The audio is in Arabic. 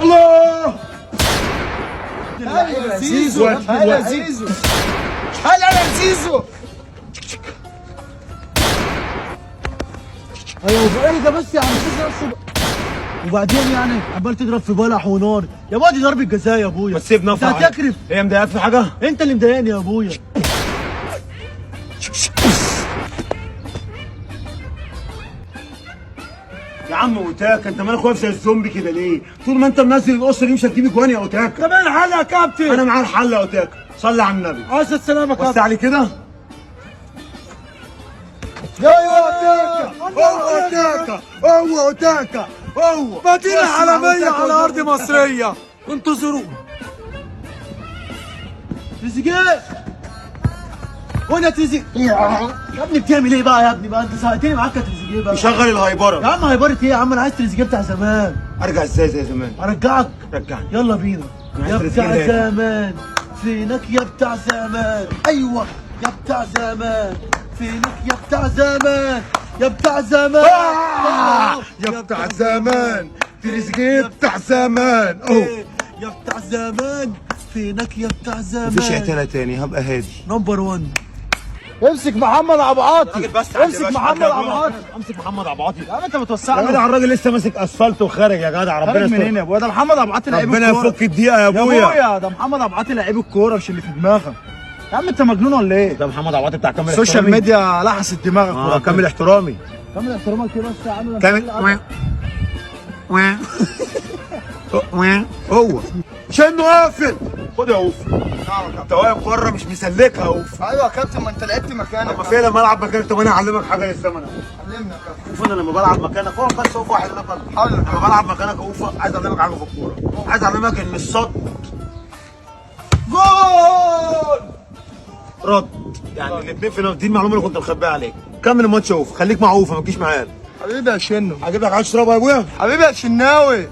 الله. هلا يا زيزو، هلا يا زيزو، هلا يا زيزو. ايوه ايه ده بس يا عم زيزو. وبعدين يعني عمال تضرب في بلح ونار يا بابا، دي ضربة جزاء يا ابويا. بس سيبنا انت هتكرف. هي مضايقاك في حاجه؟ انت اللي مضايقني يا ابويا. يا عم اوتاكا انت مالك واقف زي الزومبي كده ليه؟ طول ما انت منزل القصه دي مش هتجيب جوان يا اوتاكا. طب ايه الحل يا كابتن؟ انا معايا الحل يا اوتاكا، صلي على النبي. عايز السلامة يا بص كابتن. علي كده. يا اوتاكا، هو اوتاكا، هو اوتاكا، هو مدينة بص مع عالمية أوتاكا على أرض قدام. مصرية، انتظروا. تريزيجيه وانا تريزيجيه يا ابني بتعمل ايه بقى يا ابني بقى؟ انت ساعتني معاك يا تريزيجيه بقى. مشغل يا الهايبره. عم هيبرة ايه يا عم؟ انا عايز تريزيجيه بتاع زمان. ارجع ازاي زي زمان؟ ارجعك. رجعني. يلا بينا أنا يا عايز بتاع تريزيجيه. زمان. فينك يا بتاع زمان؟ ايوه يا بتاع زمان. فينك يا بتاع زمان؟ يا بتاع زمان. يا بتاع زمان، تريزيجيه بتاع زمان. اوه يا بتاع زمان. فينك يا بتاع زمان؟ مفيش اعتنا تاني، هبقى هادي. نمبر 1. امسك محمد ابو عاطي، بس امسك محمد ابو عاطي. امسك محمد ابو عاطي. يا عم انت يا بتوسعنا. جدع الراجل لسه ماسك اسفلت وخارج يا جدع، ربنا خارج من يستر. هنا يا ابويا، ده محمد ابو عاطي لعيب ربنا الكوره. يفك الدقيقه يا يا ابويا. ابويا ده محمد ابو عاطي لعيب الكوره، مش اللي في دماغك. يا عم انت مجنون ولا ايه؟ ده محمد ابو عاطي بتاع كامل السوشيال احترامي. ميديا لحست دماغك. كامل احترامي. كمل احترامك كده بس يا عم. كامل هو شنو قافل. خد يا اوف، انت واقف بره مش مسلكها يا اوف. ايوه يا كابتن، ما انت لعبت مكانك. اما فين لما العب مكانك؟ طب انا اعلمك حاجه لسه. انا علمنا يا كابتن. اوف، انا لما بلعب مكانك اقف بس، اوف واحد هناك. لما بلعب مكانك اوف عايز اعلمك حاجه في الكوره. عايز اعلمك ان الصد جول رد، يعني الاثنين في نفس. دي المعلومه اللي كنت مخبيها عليك. كمل الماتش يا اوف، خليك مع اوف ما تجيش معايا. حبيبي يا شنو، هجيب لك عايز تشربها يا ابويا. حبيبي يا شناوي.